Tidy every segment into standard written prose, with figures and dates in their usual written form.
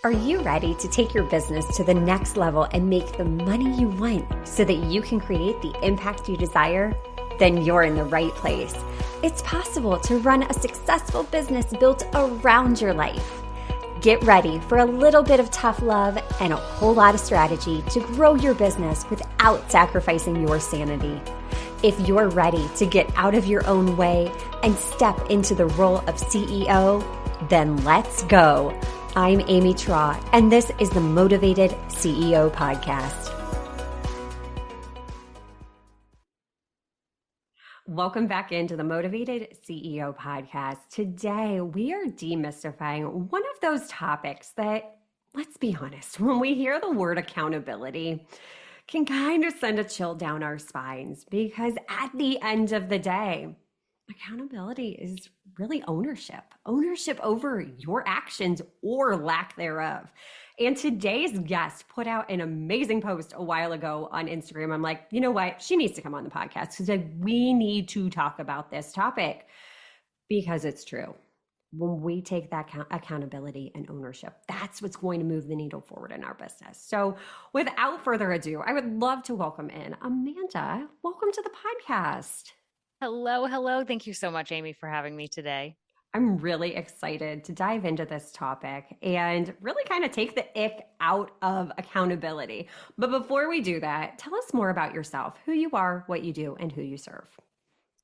Are you ready to take your business to the next level and make the money you want so that you can create the impact you desire? Then you're in the right place. It's possible to run a successful business built around your life. Get ready for a little bit of tough love and a whole lot of strategy to grow your business without sacrificing your sanity. If you're ready to get out of your own way and step into the role of CEO, then let's go. I'm Amy Traw, and this is the Motivated CEO Podcast. Welcome back into the Motivated CEO Podcast. Today, we are demystifying one of those topics that, let's be honest, when we hear the word accountability, can kind of send a chill down our spines, because at the end of the day, accountability is really ownership over your actions or lack thereof. And today's guest put out an amazing post a while ago on Instagram. I'm like, you know what? She needs to come on the podcast because we need to talk about this topic, because it's true. When we take that accountability and ownership, that's what's going to move the needle forward in our business. So without further ado, I would love to welcome in Amanda. Welcome to the podcast. Hello. Thank you so much, Amy, for having me today. I'm really excited to dive into this topic and really kind of take the ick out of accountability. But before we do that, tell us more about yourself, who you are, what you do, and who you serve.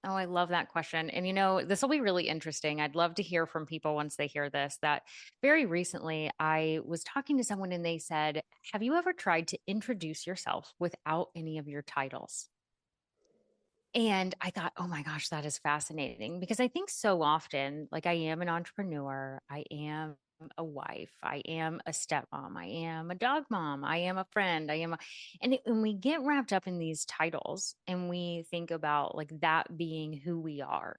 Oh, I love that question. And this will be really interesting. I'd love to hear from people once they hear this, that very recently I was talking to someone and they said, have you ever tried to introduce yourself without any of your titles? And I thought, oh my gosh, that is fascinating, because I think so often, like, I am an entrepreneur, I am a wife, I am a stepmom, I am a dog mom, I am a friend, and we get wrapped up in these titles and we think about like that being who we are.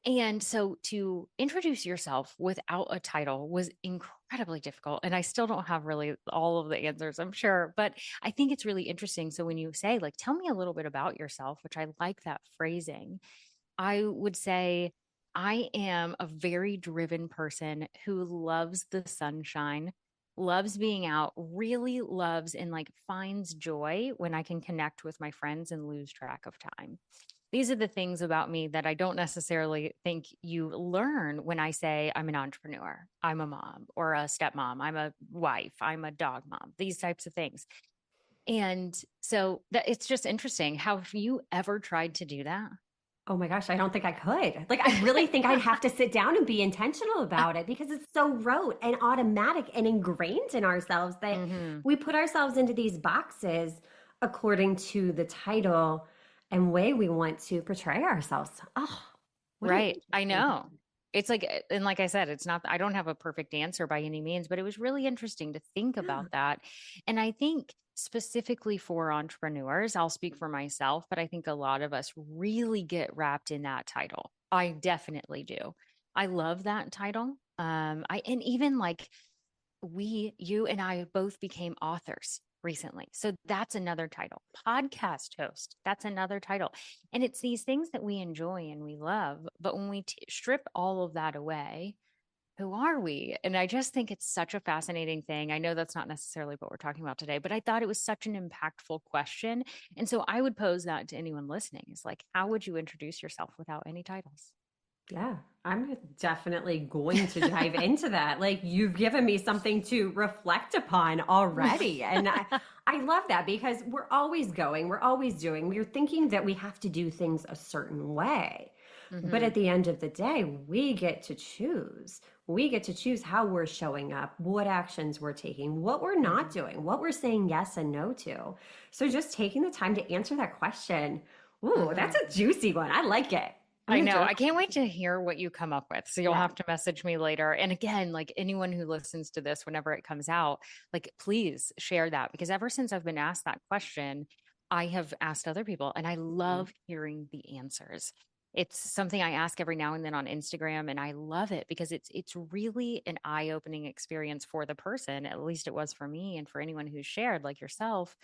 And so to introduce yourself without a title was incredibly difficult. And I still don't have really all of the answers, I'm sure, but I think it's really interesting. So when you say, like, tell me a little bit about yourself, which I like that phrasing, I would say I am a very driven person who loves the sunshine, loves being out, really loves and like finds joy when I can connect with my friends and lose track of time. These are the things about me that I don't necessarily think you learn when I say I'm an entrepreneur, I'm a mom or a stepmom, I'm a wife, I'm a dog mom, these types of things. And so it's just interesting. Have you ever tried to do that? Oh my gosh, I don't think I could. Like, I really think I'd have to sit down and be intentional about it, because it's so rote and automatic and ingrained in ourselves that Mm-hmm. we put ourselves into these boxes according to the title and way we want to portray ourselves. Oh, what an Right. I interesting know. topic. It's like, and like I said, it's not, I don't have a perfect answer by any means, but it was really interesting to think Yeah. about that. And I think specifically for entrepreneurs, I'll speak for myself, but I think a lot of us really get wrapped in that title. I definitely do. I love that title. And even like you and I both became authors recently. So that's another title. Podcast host, that's another title. And it's these things that we enjoy and we love. But when we strip all of that away, who are we? And I just think it's such a fascinating thing. I know that's not necessarily what we're talking about today, but I thought it was such an impactful question. And so I would pose that to anyone listening, is like, how would you introduce yourself without any titles? Yeah, I'm definitely going to dive into that. Like, you've given me something to reflect upon already. And I love that, because we're always going, we're always doing, we're thinking that we have to do things a certain way. But Hmm. at the end of the day, we get to choose. We get to choose how we're showing up, what actions we're taking, what we're not Hmm. doing, what we're saying yes and no to. So just taking the time to answer that question. Ooh, that's Hmm. a juicy one. I like it. I'm I gonna know. journal. I can't wait to hear what you come up with. So you'll Yeah. have to message me later. And again, like anyone who listens to this whenever it comes out, like please share that, because ever since I've been asked that question, I have asked other people and I love hearing the answers. It's something I ask every now and then on Instagram, and I love it because it's really an eye-opening experience for the person. At least it was for me and for anyone who's shared, like yourself.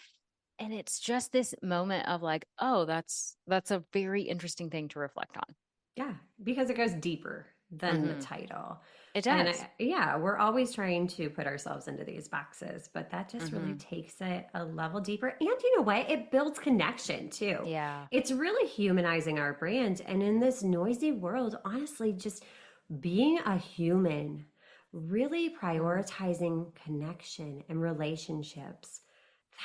And it's just this moment of like, oh, that's a very interesting thing to reflect on. Yeah, because it goes deeper than the Hmm. title. It And does. yeah, we're always trying to put ourselves into these boxes, but that just really Hmm. takes it a level deeper. And you know what? It builds connection too. Yeah. It's really humanizing our brand. And in this noisy world, honestly, just being a human, really Mm. prioritizing connection and relationships.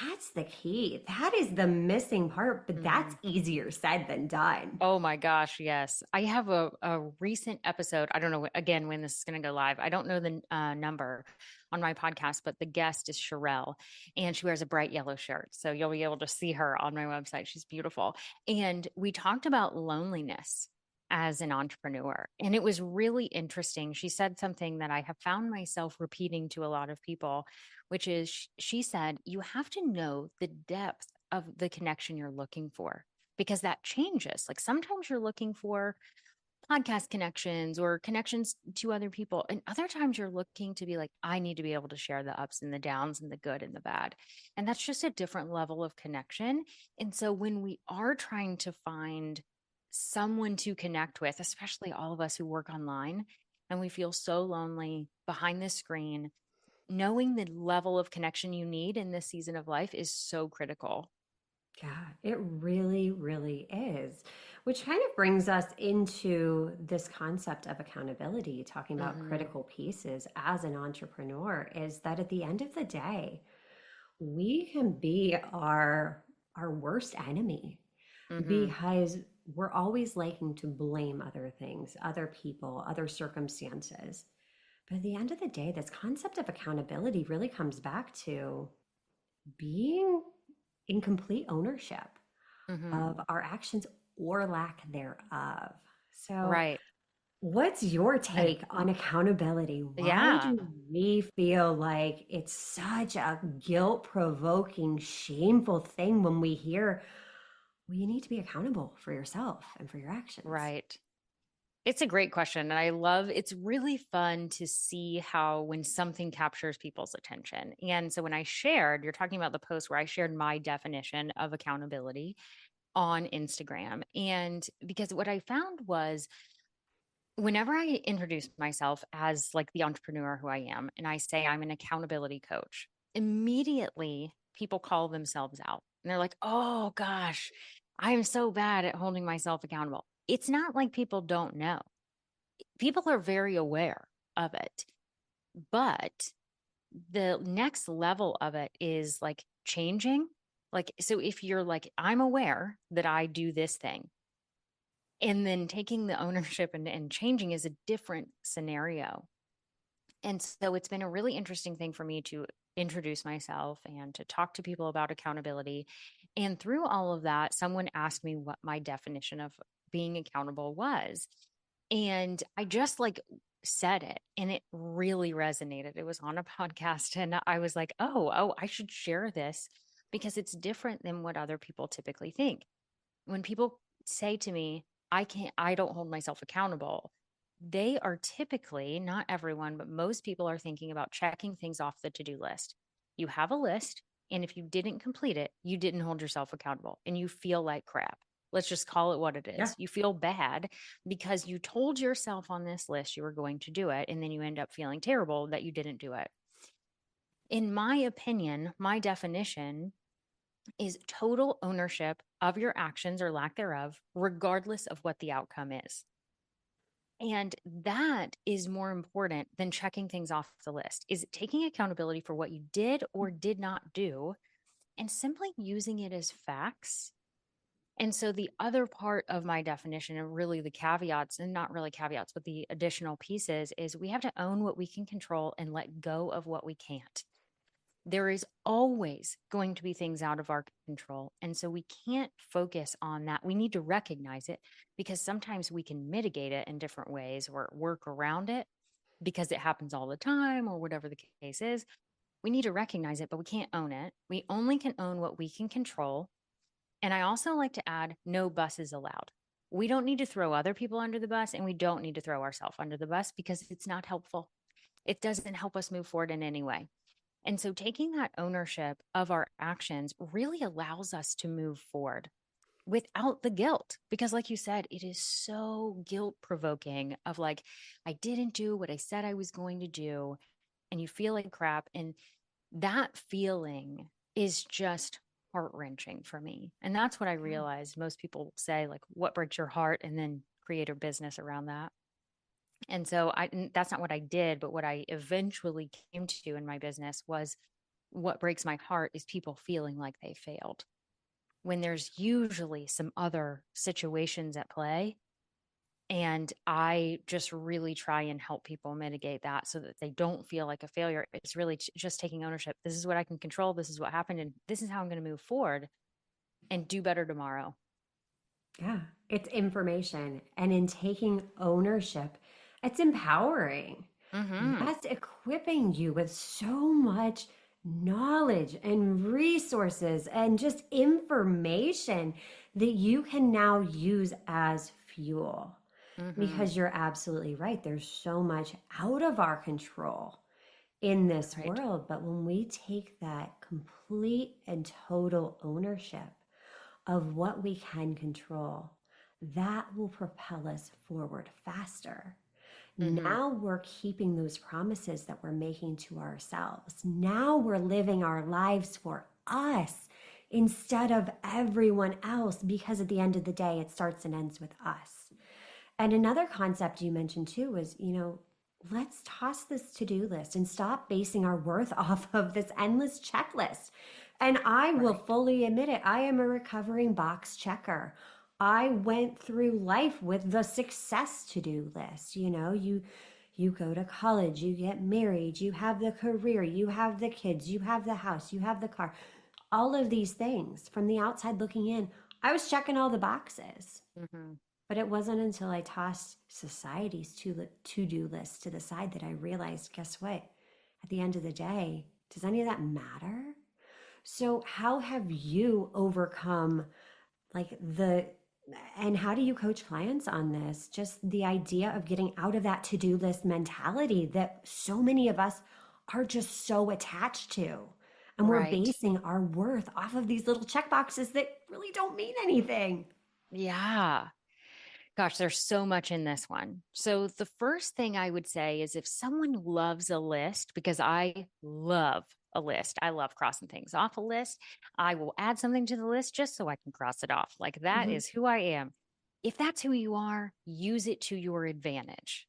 That's the key. That is the missing part, but Hmm. that's easier said than done. Oh my gosh, yes. I have a recent episode. I don't know, again, when this is going to go live. I don't know the number on my podcast, but the guest is Sherelle, and she wears a bright yellow shirt. So you'll be able to see her on my website. She's beautiful. And we talked about loneliness as an entrepreneur. And it was really interesting. She said something that I have found myself repeating to a lot of people, which is she said, you have to know the depth of the connection you're looking for because that changes. Like sometimes you're looking for podcast connections or connections to other people, and other times you're looking to be like, I need to be able to share the ups and the downs and the good and the bad. And that's just a different level of connection. And so when we are trying to find someone to connect with, especially all of us who work online and we feel so lonely behind the screen, knowing the level of connection you need in this season of life is so critical. Yeah, it really, really is. Which kind of brings us into this concept of accountability, talking about Hmm. critical pieces as an entrepreneur, is that at the end of the day, we can be our worst enemy Hmm. because we're always liking to blame other things, other people, other circumstances. But at the end of the day, this concept of accountability really comes back to being in complete ownership Hmm. of our actions or lack thereof. So, Right. what's your take on accountability? Why Yeah. do we feel like it's such a guilt provoking, shameful thing when we hear, well, you need to be accountable for yourself and for your actions? Right. It's a great question. And I love it's really fun to see how when something captures people's attention. And so when I shared, you're talking about the post where I shared my definition of accountability on Instagram. And because what I found was whenever I introduce myself as like the entrepreneur who I am, and I say I'm an accountability coach, immediately people call themselves out. And they're like, oh gosh, I am so bad at holding myself accountable. It's not like people don't know. People are very aware of it. But the next level of it is like changing. Like, so if you're like, I'm aware that I do this thing, and then taking the ownership and changing is a different scenario. And so it's been a really interesting thing for me to introduce myself and to talk to people about accountability. And through all of that, someone asked me what my definition of being accountable was. And I just like said it and it really resonated. It was on a podcast and I was like, oh, I should share this because it's different than what other people typically think. When people say to me, I don't hold myself accountable, they are typically, not everyone, but most people are thinking about checking things off the to do list. You have a list, and if you didn't complete it, you didn't hold yourself accountable and you feel like crap. Let's just call it what it Yeah. is. You feel bad because you told yourself on this list you were going to do it, and then you end up feeling terrible that you didn't do it. In my opinion, my definition is total ownership of your actions or lack thereof, regardless of what the outcome is. And that is more important than checking things off the list. Is taking accountability for what you did or did not do and simply using it as facts. And so the other part of my definition and really the caveats, and not really caveats, but the additional pieces is we have to own what we can control and let go of what we can't. There is always going to be things out of our control. And so we can't focus on that. We need to recognize it because sometimes we can mitigate it in different ways or work around it because it happens all the time or whatever the case is. We need to recognize it, but we can't own it. We only can own what we can control. And I also like to add no buses allowed. We don't need to throw other people under the bus and we don't need to throw ourselves under the bus because it's not helpful. It doesn't help us move forward in any way. And so taking that ownership of our actions really allows us to move forward without the guilt. Because, like you said, it is so guilt provoking of like, I didn't do what I said I was going to do, and you feel like crap. And that feeling is just heart wrenching for me. And that's what I Yeah. realized. Most people say, like, what breaks your heart? And then create a business around that. And so that's not what I did, but what I eventually came to in my business was what breaks my heart is people feeling like they failed when there's usually some other situations at play. And I just really try and help people mitigate that so that they don't feel like a failure. It's really just taking ownership. This is what I can control. This is what happened. And this is how I'm going to move forward and do better tomorrow. Yeah, it's information. And in taking ownership, it's empowering. Mm-hmm. That's equipping you with so much knowledge and resources and just information that you can now use as fuel. Mm-hmm. Because you're absolutely right. There's so much out of our control in this Right. world. But when we take that complete and total ownership of what we can control, that will propel us forward faster. Mm-hmm. Now we're keeping those promises that we're making to ourselves. Now we're living our lives for us instead of everyone else, because at the end of the day, it starts and ends with us. And another concept you mentioned too was, let's toss this to do list and stop basing our worth off of this endless checklist. And I will Right. fully admit it, I am a recovering box checker. I went through life with the success to do list. You go to college, you get married, you have the career, you have the kids, you have the house, you have the car. All of these things from the outside looking in, I was checking all the boxes. Mm-hmm. But it wasn't until I tossed society's to-do list to the side that I realized, guess what? At the end of the day, does any of that matter? So how have you overcome like the and how do you coach clients on this? Just the idea of getting out of that to-do list mentality that so many of us are just so attached to. And we're Right. basing our worth off of these little check boxes that really don't mean anything. Yeah. Gosh, there's so much in this one. So, the first thing I would say is if someone loves a list, because I love a list, I love crossing things off a list. I will add something to the list just so I can cross it off. Like that Mhm. is who I am. If that's who you are, use it to your advantage.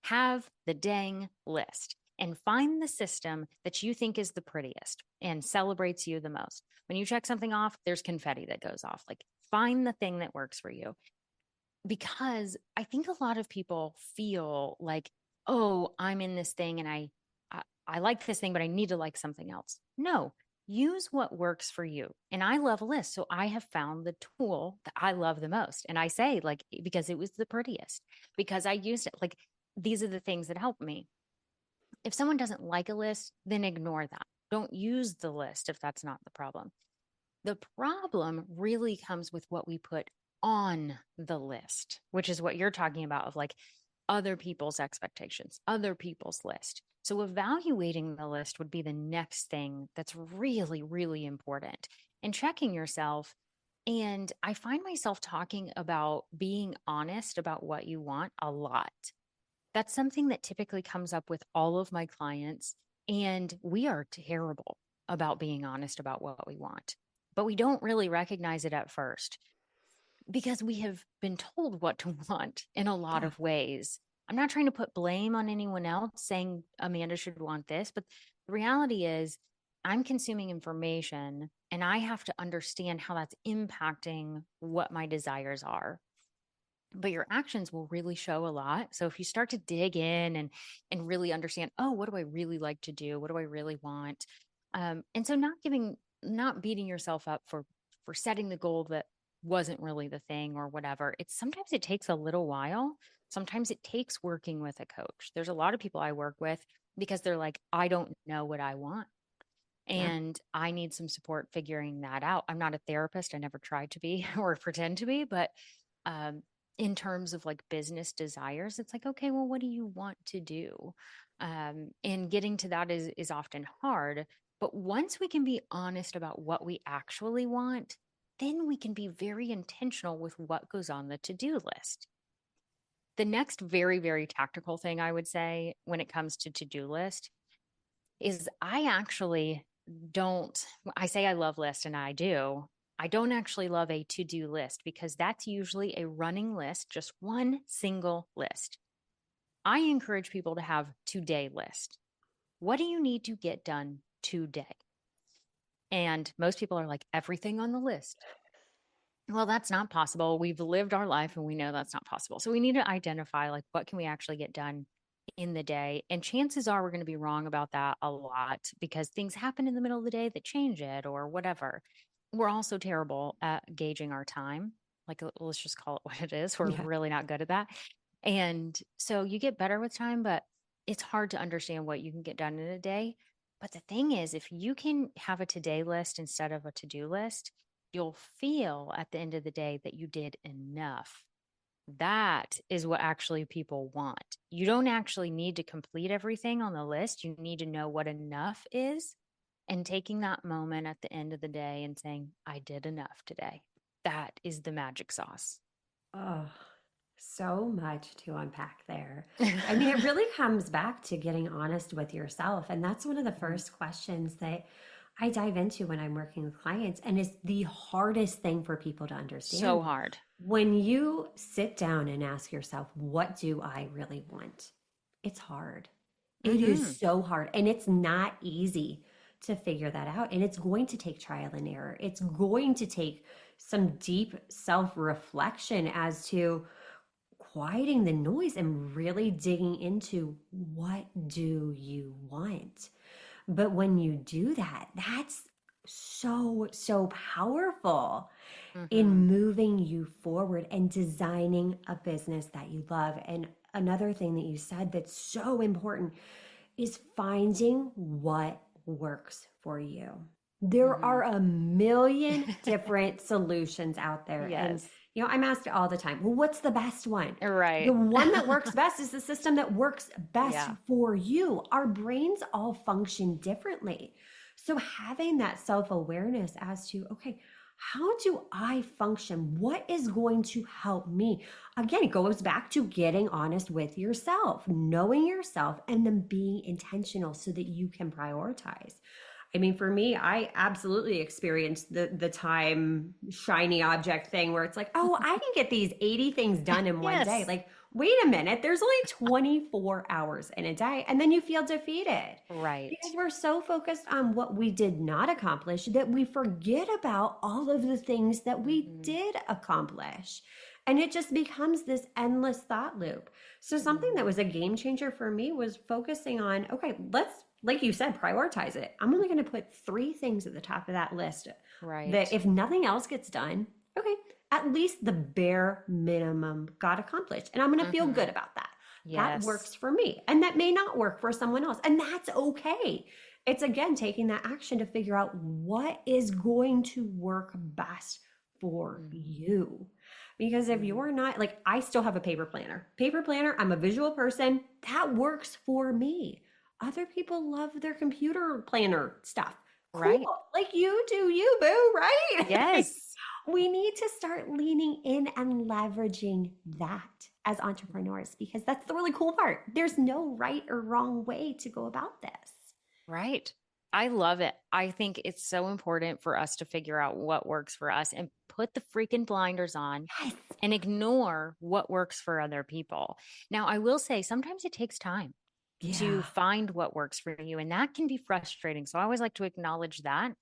Have the dang list and find the system that you think is the prettiest and celebrates you the most. When you check something off, there's confetti that goes off. Like find the thing that works for you, because I think a lot of people feel like, oh, I'm in this thing and I like this thing, but I need to like something else. No, use what works for you. And I love lists. So I have found the tool that I love the most. And I say, like, because it was the prettiest, because I used it. Like, these are the things that help me. If someone doesn't like a list, then ignore that. Don't use the list if that's not the problem. The problem really comes with what we put on the list, which is what you're talking about of like other people's expectations, other people's list. So evaluating the list would be the next thing that's really, really important, and checking yourself. And I find myself talking about being honest about what you want a lot. That's something that typically comes up with all of my clients. And we are terrible about being honest about what we want, but we don't really recognize it at first because we have been told what to want in a lot Yeah. of ways. I'm not trying to put blame on anyone else saying Amanda should want this, but the reality is I'm consuming information and I have to understand how that's impacting what my desires are. But your actions will really show a lot. So if you start to dig in and really understand, oh, what do I really like to do? What do I really want? And so not beating yourself up for setting the goal that wasn't really the thing or whatever. It's sometimes it takes a little while. Sometimes it takes working with a coach. There's a lot of people I work with because they're like, I don't know what I want. Yeah. And I need some support figuring that out. I'm not a therapist. I never tried to be or pretend to be, but um, in terms of like business desires, it's like, okay, well, what do you want to do? And getting to that is often hard. But once we can be honest about what we actually want, then we can be very intentional with what goes on the to-do list. The next very, very tactical thing I would say when it comes to to-do list is I actually don't, I say I love lists and I do. I don't actually love a to-do list because that's usually a running list, just one single list. I encourage people to have to-day list. What do you need to get done today? And most people are like, everything on the list. Well, that's not possible. We've lived our life and we know that's not possible. So we need to identify like what can we actually get done in the day. And chances are we're going to be wrong about that a lot because things happen in the middle of the day that change it or whatever. We're also terrible at gauging our time. Like let's just call it what it is. We're Yeah. really not good at that. And so you get better with time, but it's hard to understand what you can get done in a day. But the thing is, if you can have a today list instead of a to-do list, you'll feel at the end of the day that you did enough. That is what actually people want. You don't actually need to complete everything on the list. You need to know what enough is and taking that moment at the end of the day and saying, I did enough today. That is the magic sauce. Oh, so much to unpack there. I mean, it really comes back to getting honest with yourself. And that's one of the Mhm. first questions that I dive into when I'm working with clients. And it's the hardest thing for people to So understand. hard. When you sit down and ask yourself, what do I really want? It's hard. It Hmm. is so hard. And it's not easy to figure that out. And it's going to take trial and error. It's going to take some deep self reflection as to quieting the noise and really digging into what do you want. But when you do that, that's so powerful Hmm. in moving you forward and designing a business that you love. And another thing that you said that's so important is finding what works for you. There Hmm. are a million different solutions out there. And, Yes. I'm asked all the time, well, what's the best one? The Right. one that works best is the system that works best Yeah. for you. Our brains all function differently. So having that self awareness as to, okay, how do I function? What is going to help me? Again, it goes back to getting honest with yourself, knowing yourself, and then being intentional so that you can prioritize. I mean, for me, I absolutely experienced the time shiny object thing where it's like, oh, I can get these 80 things done in one day. Yes. Like, wait a minute, there's only 24 hours in a day. And then you feel defeated because Right. we're so focused on what we did not accomplish that we forget about all of the things that we Hmm. did accomplish. And it just becomes this endless thought loop. So, something that Hmm. was a game changer for me was focusing on, okay, let's, like you said, prioritize it. I'm only going to put three things at the top of that list that Right. if nothing else gets done, okay, at least the bare minimum got accomplished. And I'm going to feel Hmm. good about that. That Yes. works for me. And that may not work for someone else. And that's okay. It's again taking that action to figure out what is going to work best for Hmm. you. Because if Hmm. you're not, like, I still have a paper planner, I'm a visual person, that works for me. Other people love their computer planner stuff. Cool. Right. Like you do, you boo, right? Like, Yes. we need to start leaning in and leveraging that as entrepreneurs because that's the really cool part. There's no right or wrong way to go about this. Right. I love it. I think it's so important for us to figure out what works for us and put the freaking blinders on Yes. and ignore what works for other people. Now, I will say sometimes it takes time to Yeah. find what works for you, and that can be frustrating. So I always like to acknowledge that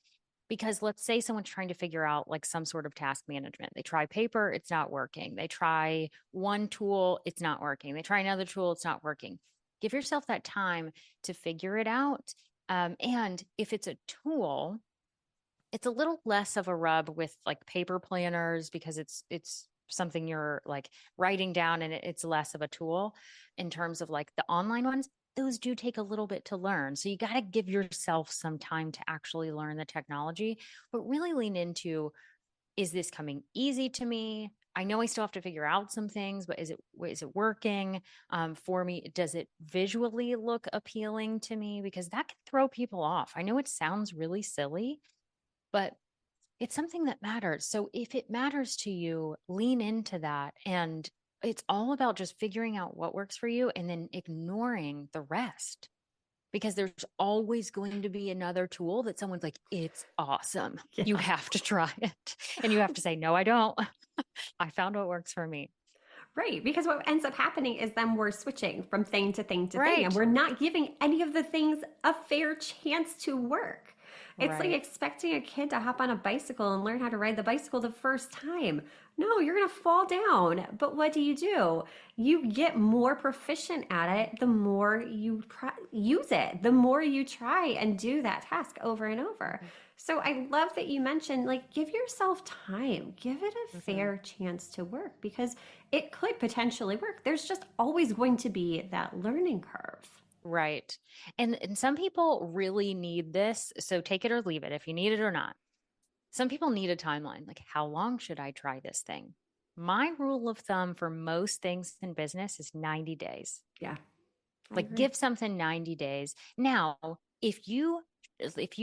because let's say someone's trying to figure out like some sort of task management. They try paper, it's not working. They try one tool, it's not working. They try another tool, it's not working. Give yourself that time to figure it out. And if it's a tool, it's a little less of a rub with like paper planners because it's something you're like writing down and it's less of a tool in terms of like the online ones. Those do take a little bit to learn. So you got to give yourself some time to actually learn the technology, but really lean into, is this coming easy to me? I know I still have to figure out some things, but is it working for me? Does it visually look appealing to me? Because that can throw people off. I know it sounds really silly, but It's something that matters. So if it matters to you, lean into that. And it's all about just figuring out what works for you and then ignoring the rest, because there's always going to be another tool that someone's like, it's awesome. You Yeah. have to try it. And you have to say, no, I don't. I found what works for me. Right. Because what ends up happening is then we're switching from thing to thing to thing, and Right. we're not giving any of the things a fair chance to work. It's like Right. expecting a kid to hop on a bicycle and learn how to ride the bicycle the first time. No, you're going to fall down. But what do? You get more proficient at it the more you use it, the more you try and do that task over and over. So I love that you mentioned, like, give yourself time, give it a Mm-hmm. fair chance to work because it could potentially work. There's just always going to be that learning curve. Right. And some people really need this. So take it or leave it if you need it or not. Some people need a timeline. Like, how long should I try this thing? My rule of thumb for most things in business is 90 days. Yeah, I Like, agree. give something 90 days. Now, if you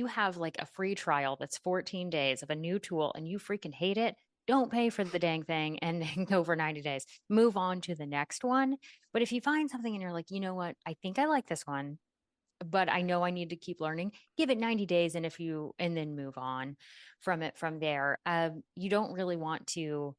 have like a free trial that's 14 days of a new tool and you freaking hate it, don't pay for the dang thing and then go for 90 days. Move on to the next one. But if you find something and you're like, you know what, I think I like this one, but I know I need to keep learning, give it 90 days. And then move on from it from there. You don't really want to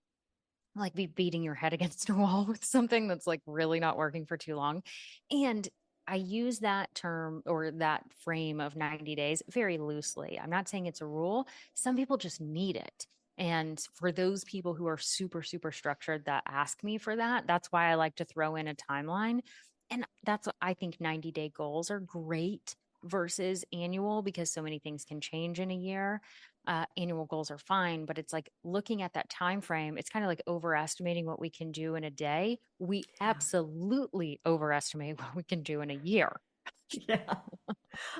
like be beating your head against a wall with something that's like really not working for too long. And I use that term or that frame of 90 days very loosely. I'm not saying it's a rule. Some people just need it. And for those people who are super, super structured that ask me for that, that's why I like to throw in a timeline. And that's what I think 90-day goals are great versus annual because so many things can change in a year. Annual goals are fine, but it's like looking at that time frame, it's kind of like overestimating what we can do in a day. We Yeah. absolutely overestimate what we can do in a year. Yeah.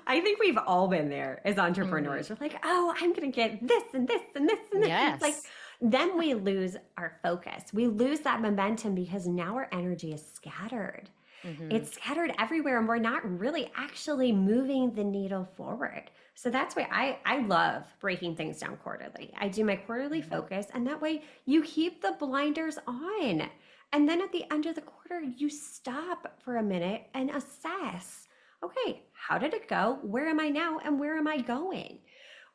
I think we've all been there as Hmm. entrepreneurs. We're like, oh, I'm going to get this and this and this and this. And it's like, Yes. then we lose our focus. We lose that momentum because now our energy is scattered. Hmm. It's scattered everywhere and we're not really actually moving the needle forward. So that's why I love breaking things down quarterly. I do my quarterly focus, and that way you keep the blinders on. And then at the end of the quarter, you stop for a minute and assess, okay, how did it go? Where am I now? And where am I going?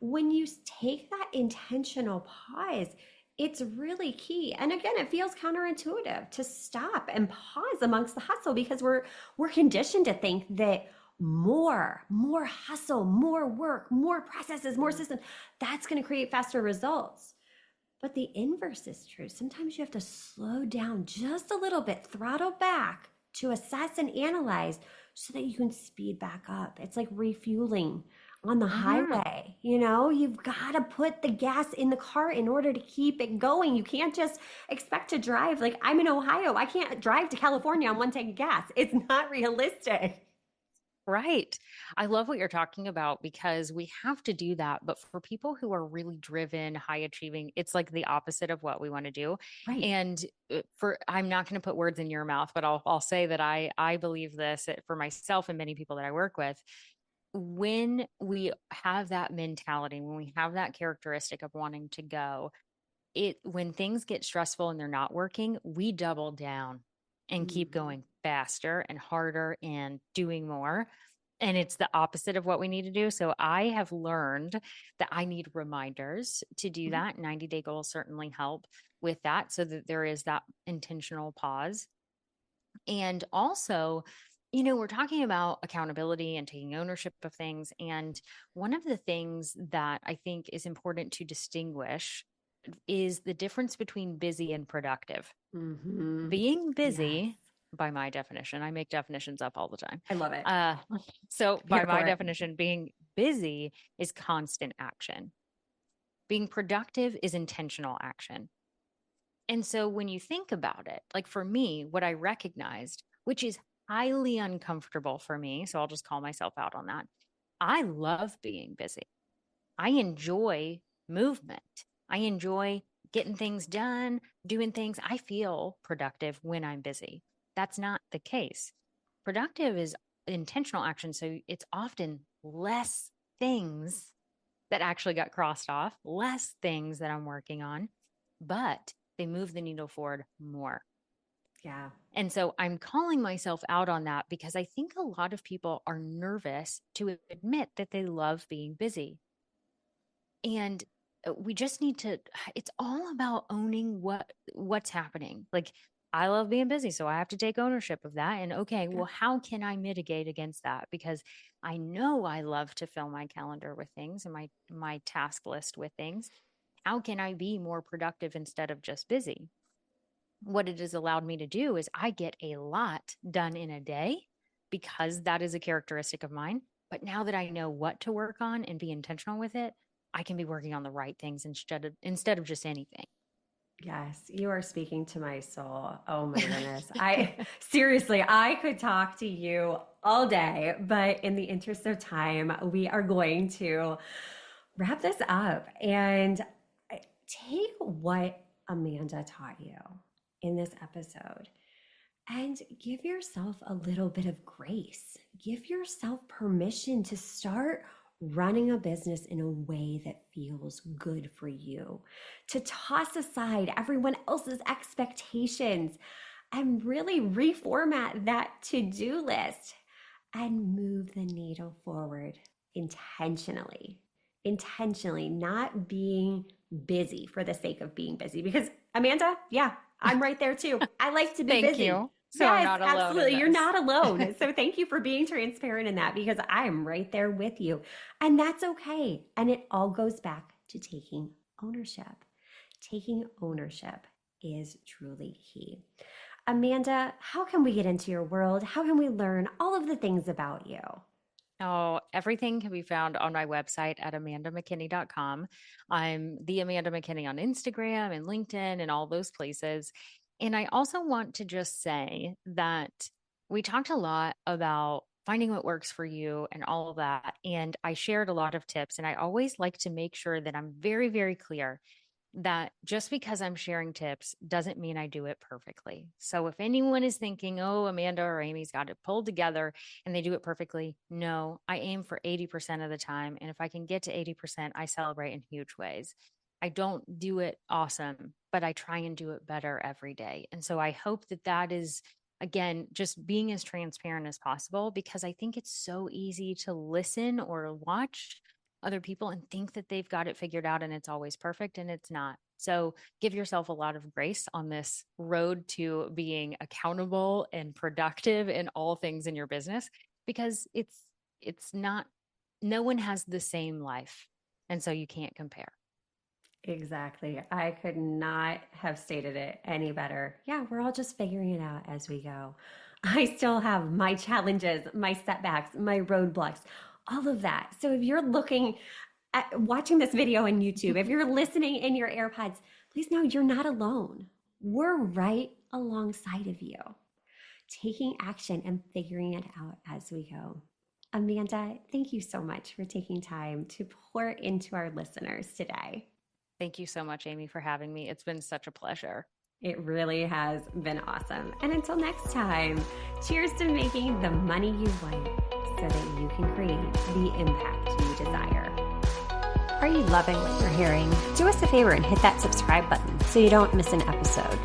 When you take that intentional pause, it's really key. And again, it feels counterintuitive to stop and pause amongst the hustle because we're conditioned to think that more hustle, more work, more processes, more systems, that's going to create faster results. But the inverse is true. Sometimes you have to slow down just a little bit, throttle back to assess and analyze so that you can speed back up. It's like refueling on the Hmm. highway. You've got to put the gas in the car in order to keep it going. You can't just expect to drive. Like, I'm in Ohio. I can't drive to California on one tank of gas. It's not realistic. Right. I love what you're talking about because we have to do that. But for people who are really driven, high achieving, it's like the opposite of what we want to do. Right. And I'm not going to put words in your mouth, but I'll say that I believe this for myself and many people that I work with. When we have that mentality, when we have that characteristic of wanting to go, when things get stressful and they're not working, we double down and keep Mhm. going faster and harder and doing more. And it's the opposite of what we need to do. So I have learned that I need reminders to do Mhm. that. 90-day goals certainly help with that so that there is that intentional pause. And also, we're talking about accountability and taking ownership of things. And one of the things that I think is important to distinguish is the difference between busy and productive. Mhm. Being Yes. busy, by my definition, I make definitions up all the time. I love it. Uh, so, by Here my for it. definition, being busy is constant action. Being productive is intentional action. And so, when you think about it, like for me, what I recognized, which is highly uncomfortable for me, so I'll just call myself out on that. I love being busy. I enjoy movement. I enjoy getting things done, doing things. I feel productive when I'm busy. That's not the case. Productive is intentional action. So it's often less things that actually got crossed off, less things that I'm working on, but they move the needle forward more. Yeah. And so I'm calling myself out on that because I think a lot of people are nervous to admit that they love being busy. And we just need to, it's all about owning what's happening. Like, I love being busy, so I have to take ownership of that. And okay, Yeah. well, how can I mitigate against that? Because I know I love to fill my calendar with things and my task list with things. How can I be more productive instead of just busy? What it has allowed me to do is I get a lot done in a day because that is a characteristic of mine. But now that I know what to work on and be intentional with it, I can be working on the right things instead of just anything. Yes, you are speaking to my soul. Oh my goodness. I seriously, I could talk to you all day, but in the interest of time, we are going to wrap this up and take what Amanda taught you in this episode and give yourself a little bit of grace. Give yourself permission to start running a business in a way that feels good for you, to toss aside everyone else's expectations and really reformat that to-do list and move the needle forward intentionally. Intentionally, not being busy for the sake of being busy. Because Amanda, yeah, I'm right there too. I like to be Thank busy. you. So I'm Yes, not alone in absolutely. You're this. not alone. So thank you for being transparent in that because I'm right there with you. And that's okay. And it all goes back to taking ownership. Taking ownership is truly key. Amanda, how can we get into your world? How can we learn all of the things about you? Oh, everything can be found on my website at amandamckinney.com. I'm the Amanda McKinney on Instagram and LinkedIn and all those places. And I also want to just say that we talked a lot about finding what works for you and all of that. And I shared a lot of tips. And I always like to make sure that I'm very, very clear that just because I'm sharing tips doesn't mean I do it perfectly. So if anyone is thinking, oh, Amanda or Amy's got it pulled together and they do it perfectly, no, I aim for 80% of the time. And if I can get to 80%, I celebrate in huge ways. I don't do it awesome, but I try and do it better every day. And so I hope that that is, again, just being as transparent as possible because I think it's so easy to listen or watch other people and think that they've got it figured out and it's always perfect and it's not. So give yourself a lot of grace on this road to being accountable and productive in all things in your business because it's not, no one has the same life. And so you can't compare. Exactly. I could not have stated it any better. Yeah, we're all just figuring it out as we go. I still have my challenges, my setbacks, my roadblocks, all of that. So if you're looking at watching this video on YouTube, if you're listening in your AirPods, please know you're not alone. We're right alongside of you, taking action and figuring it out as we go. Amanda, thank you so much for taking time to pour into our listeners today. Thank you so much, Amy, for having me. It's been such a pleasure. It really has been awesome. And until next time, cheers to making the money you want so that you can create the impact you desire. Are you loving what you're hearing? Do us a favor and hit that subscribe button so you don't miss an episode.